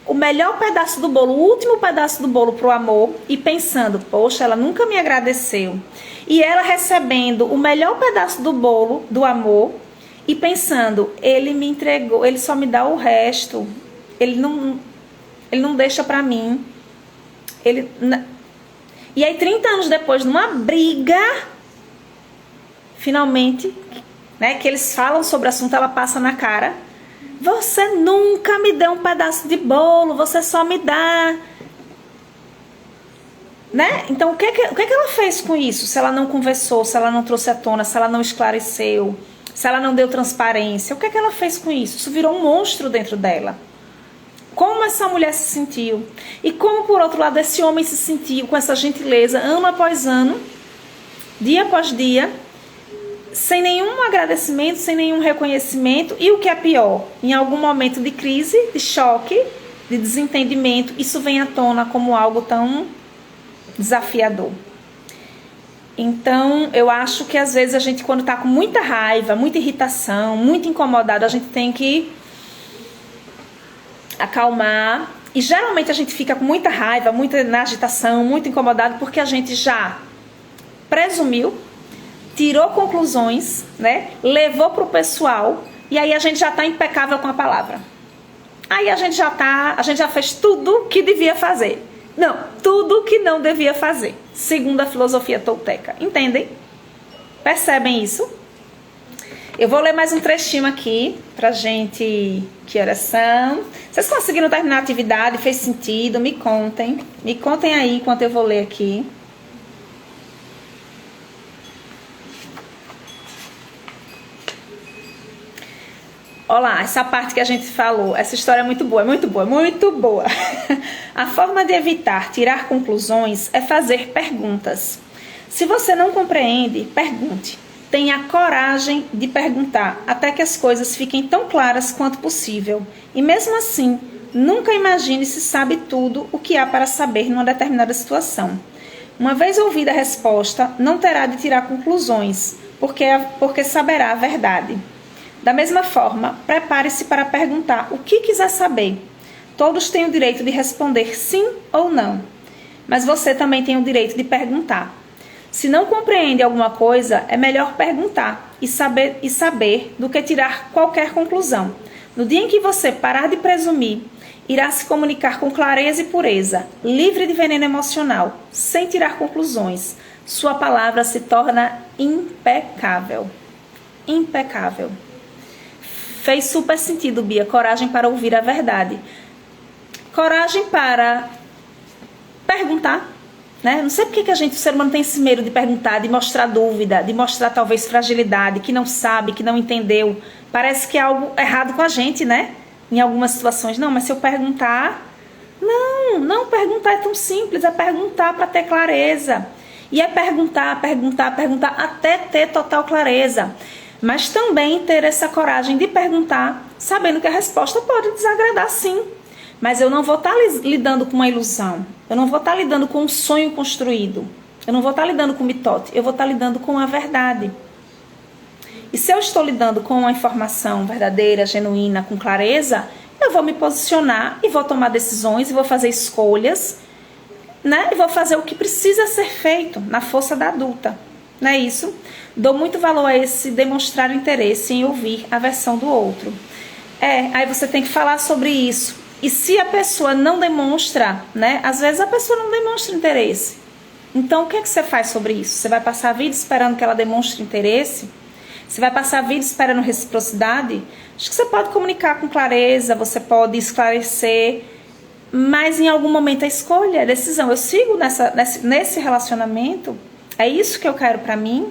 Speaker 1: o melhor pedaço do bolo, o último pedaço do bolo pro amor e pensando, poxa, ela nunca me agradeceu. E ela recebendo o melhor pedaço do bolo, do amor, e pensando, ele me entregou, ele só me dá o resto, ele não deixa pra mim. E aí 30 anos depois, numa briga, finalmente, né, que eles falam sobre o assunto, ela passa na cara, você nunca me deu um pedaço de bolo, você só me dá, né? Então o que ela fez com isso? Se ela não conversou, se ela não trouxe à tona, se ela não esclareceu, se ela não deu transparência, o que ela fez com isso? Isso virou um monstro dentro dela. Como essa mulher se sentiu? E como, por outro lado, esse homem se sentiu com essa gentileza, ano após ano, dia após dia, sem nenhum agradecimento, sem nenhum reconhecimento, e o que é pior, em algum momento de crise, de choque, de desentendimento, isso vem à tona como algo tão desafiador. Então, eu acho que às vezes a gente, quando está com muita raiva, muita irritação, muito incomodado, a gente tem que acalmar. E geralmente a gente fica com muita raiva, muita na agitação, muito incomodado, porque a gente já presumiu, tirou conclusões, né? Levou para o pessoal e aí a gente já está impecável com a palavra. Aí a gente já fez tudo que devia fazer. Não, tudo que não devia fazer, segundo a filosofia tolteca. Entendem? Percebem isso? Eu vou ler mais um trechinho aqui pra gente. Que horas são? Vocês conseguiram terminar a atividade? Fez sentido? Me contem. Me contem aí enquanto eu vou ler aqui. Olá, essa parte que a gente falou, essa história é muito boa, muito boa, muito boa. A forma de evitar tirar conclusões é fazer perguntas. Se você não compreende, pergunte. Tenha coragem de perguntar até que as coisas fiquem tão claras quanto possível. E mesmo assim, nunca imagine se sabe tudo o que há para saber numa determinada situação. Uma vez ouvida a resposta, não terá de tirar conclusões, porque saberá a verdade. Da mesma forma, prepare-se para perguntar o que quiser saber. Todos têm o direito de responder sim ou não, mas você também tem o direito de perguntar. Se não compreende alguma coisa, é melhor perguntar e saber do que tirar qualquer conclusão. No dia em que você parar de presumir, irá se comunicar com clareza e pureza, livre de veneno emocional, sem tirar conclusões. Sua palavra se torna impecável. Impecável. Fez super sentido, Bia. Coragem para ouvir a verdade. Coragem para perguntar, né? Não sei porque que o ser humano tem esse medo de perguntar, de mostrar dúvida, de mostrar talvez fragilidade, que não sabe, que não entendeu. Parece que é algo errado com a gente, né? Em algumas situações. Não, mas se eu perguntar... Não perguntar é tão simples. É perguntar para ter clareza. E é perguntar até ter total clareza. Mas também ter essa coragem de perguntar, sabendo que a resposta pode desagradar sim. Mas eu não vou estar lidando com uma ilusão. Eu não vou estar lidando com um sonho construído. Eu não vou estar lidando com mitote. Eu vou estar lidando com a verdade. E se eu estou lidando com uma informação verdadeira, genuína, com clareza, eu vou me posicionar e vou tomar decisões e vou fazer escolhas, né? E vou fazer o que precisa ser feito na força da adulta. Não é isso? Dou muito valor a esse demonstrar interesse em ouvir a versão do outro. Aí você tem que falar sobre isso. E se a pessoa não demonstra, né? Às vezes a pessoa não demonstra interesse. Então o que é que você faz sobre isso? Você vai passar a vida esperando que ela demonstre interesse? Você vai passar a vida esperando reciprocidade? Acho que você pode comunicar com clareza, você pode esclarecer, mas em algum momento a escolha, a decisão. Eu sigo nesse relacionamento, é isso que eu quero pra mim,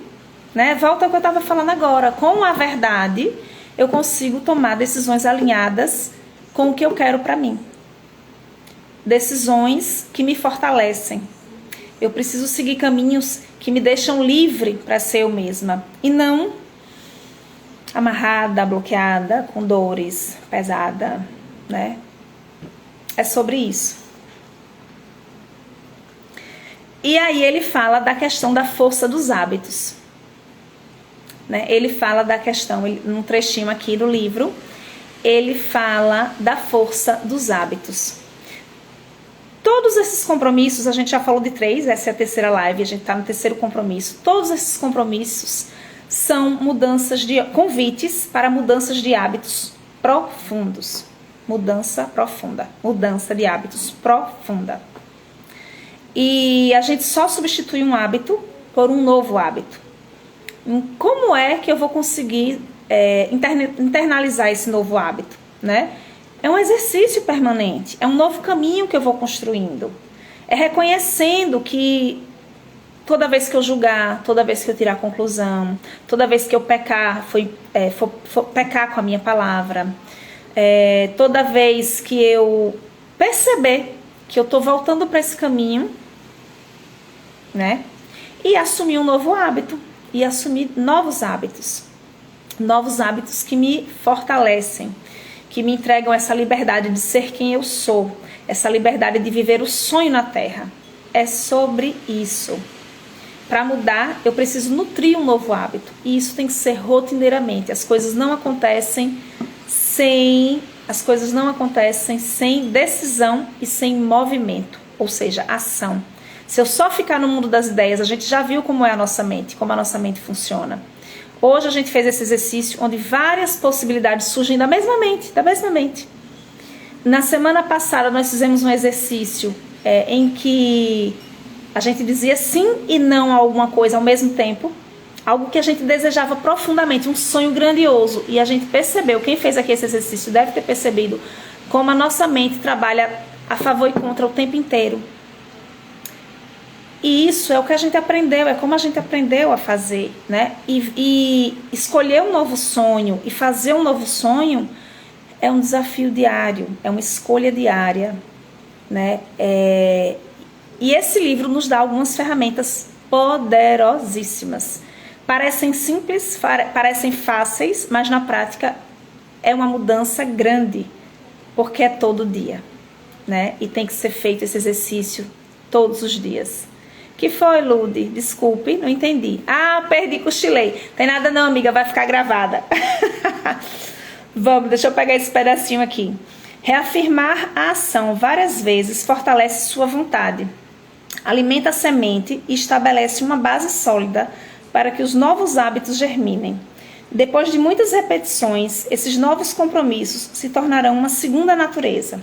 Speaker 1: né? Volta ao que eu estava falando agora. Com a verdade, eu consigo tomar decisões alinhadas com o que eu quero pra mim. Decisões que me fortalecem. Eu preciso seguir caminhos que me deixam livre para ser eu mesma. E não amarrada, bloqueada, com dores, pesada, né? É sobre isso. E aí ele fala da questão da força dos hábitos. Né? Ele fala da questão, num trechinho aqui do livro, ele fala da força dos hábitos. Todos esses compromissos, a gente já falou de 3, essa é a terceira live, a gente está no terceiro compromisso. Todos esses compromissos são convites para mudanças de hábitos profundos. Mudança profunda, mudança de hábitos profunda. E a gente só substitui um hábito por um novo hábito. Como é que eu vou conseguir internalizar esse novo hábito, né? É um exercício permanente, é um novo caminho que eu vou construindo. É reconhecendo que toda vez que eu julgar, toda vez que eu tirar conclusão, toda vez que eu pecar, for pecar com a minha palavra, toda vez que eu perceber que eu estou voltando para esse caminho, né? E assumir um novo hábito, e assumir novos hábitos que me fortalecem, que me entregam essa liberdade de ser quem eu sou, essa liberdade de viver o sonho na Terra. É sobre isso. Para mudar, eu preciso nutrir um novo hábito. E isso tem que ser rotineiramente. As coisas não acontecem sem decisão e sem movimento, ou seja, ação. Se eu só ficar no mundo das ideias, a gente já viu como é a nossa mente, como a nossa mente funciona. Hoje a gente fez esse exercício onde várias possibilidades surgem da mesma mente. Na semana passada nós fizemos um exercício em que a gente dizia sim e não a alguma coisa ao mesmo tempo. Algo que a gente desejava profundamente, um sonho grandioso. E a gente percebeu, quem fez aqui esse exercício deve ter percebido como a nossa mente trabalha a favor e contra o tempo inteiro. E isso é o que a gente aprendeu, é como a gente aprendeu a fazer, né? E escolher um novo sonho e fazer um novo sonho é um desafio diário, é uma escolha diária, né? E esse livro nos dá algumas ferramentas poderosíssimas. Parecem simples, parecem fáceis, mas na prática é uma mudança grande, porque é todo dia, né? E tem que ser feito esse exercício todos os dias. Que foi, Lude? Desculpe, não entendi. Ah, perdi, cochilei. Tem nada não, amiga, vai ficar gravada. Vamos, deixa eu pegar esse pedacinho aqui. Reafirmar a ação várias vezes fortalece sua vontade. Alimenta a semente e estabelece uma base sólida para que os novos hábitos germinem. Depois de muitas repetições, esses novos compromissos se tornarão uma segunda natureza.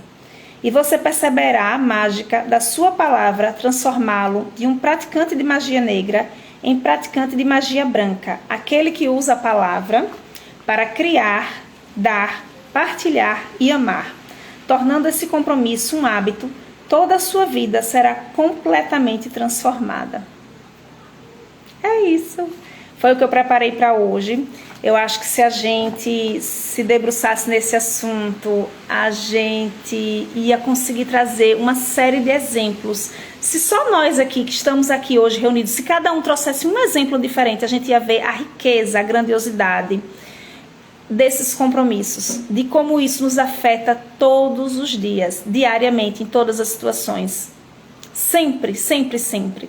Speaker 1: E você perceberá a mágica da sua palavra transformá-lo de um praticante de magia negra em praticante de magia branca, aquele que usa a palavra para criar, dar, partilhar e amar. Tornando esse compromisso um hábito, toda a sua vida será completamente transformada. É isso. Foi o que eu preparei para hoje. Eu acho que se a gente se debruçasse nesse assunto, a gente ia conseguir trazer uma série de exemplos. Se só nós aqui, que estamos aqui hoje reunidos, se cada um trouxesse um exemplo diferente, a gente ia ver a riqueza, a grandiosidade desses compromissos, de como isso nos afeta todos os dias, diariamente, em todas as situações. Sempre, sempre, sempre.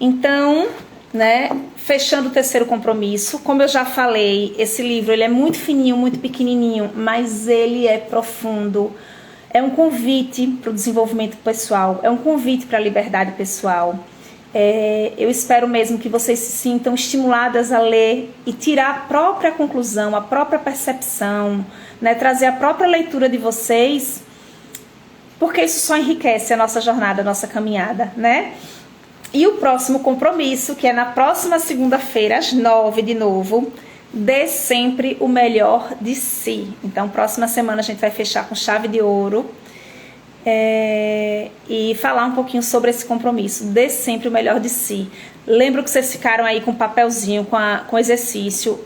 Speaker 1: Então, né, fechando o terceiro compromisso, como eu já falei, esse livro ele é muito fininho, muito pequenininho, mas ele é profundo. É um convite para o desenvolvimento pessoal, é um convite para a liberdade pessoal. Eu espero mesmo que vocês se sintam estimuladas a ler e tirar a própria conclusão, a própria percepção, né, trazer a própria leitura de vocês, porque isso só enriquece a nossa jornada, a nossa caminhada, né? E o próximo compromisso, que é na próxima segunda-feira, às 9 de novo, Dê sempre o melhor de si. Então, próxima semana a gente vai fechar com chave de ouro e falar um pouquinho sobre esse compromisso. Dê sempre o melhor de si. Lembro que vocês ficaram aí com papelzinho, com exercício.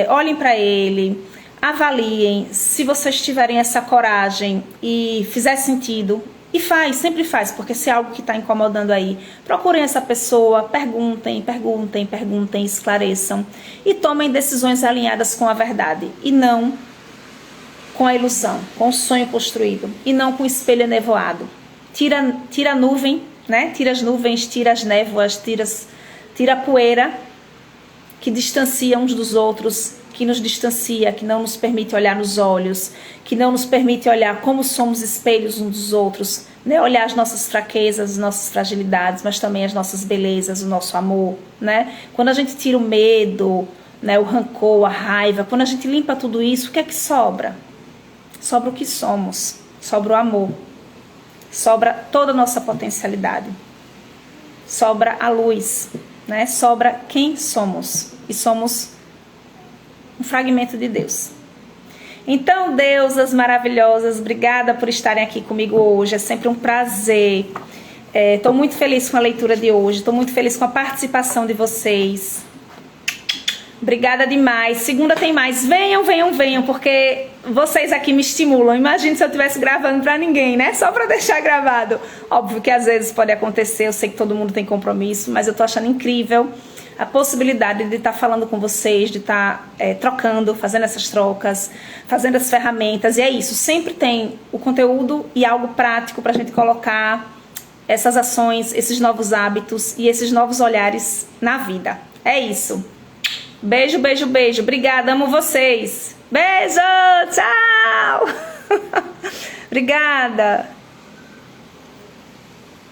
Speaker 1: Olhem para ele, avaliem. Se vocês tiverem essa coragem e fizer sentido, e sempre faz, porque se é algo que está incomodando aí, procurem essa pessoa, perguntem, esclareçam e tomem decisões alinhadas com a verdade e não com a ilusão, com o sonho construído e não com o espelho enevoado. Tira a nuvem, né? Tira as nuvens, tira as névoas, tira a poeira que distancia uns dos outros, que nos distancia, que não nos permite olhar nos olhos, que não nos permite olhar como somos espelhos uns dos outros, né? Olhar as nossas fraquezas, as nossas fragilidades, mas também as nossas belezas, o nosso amor, né? Quando a gente tira o medo, né, o rancor, a raiva, quando a gente limpa tudo isso, o que é que sobra? Sobra o que somos, sobra o amor, sobra toda a nossa potencialidade, sobra a luz, né? Sobra quem somos, e somos um fragmento de Deus. Então, deusas maravilhosas, obrigada por estarem aqui comigo hoje, é sempre um prazer. Estou muito feliz com a leitura de hoje, estou muito feliz com a participação de vocês. Obrigada demais. Segunda tem mais. Venham, porque vocês aqui me estimulam. Imagine se eu estivesse gravando para ninguém, né? Só para deixar gravado. Óbvio que às vezes pode acontecer, eu sei que todo mundo tem compromisso, mas eu tô achando incrível a possibilidade de estar falando com vocês, de estar trocando, fazendo essas trocas, fazendo as ferramentas. E é isso, sempre tem o conteúdo e algo prático para a gente colocar essas ações, esses novos hábitos e esses novos olhares na vida. É isso. Beijo, beijo, beijo. Obrigada, amo vocês. Beijo, tchau. Obrigada.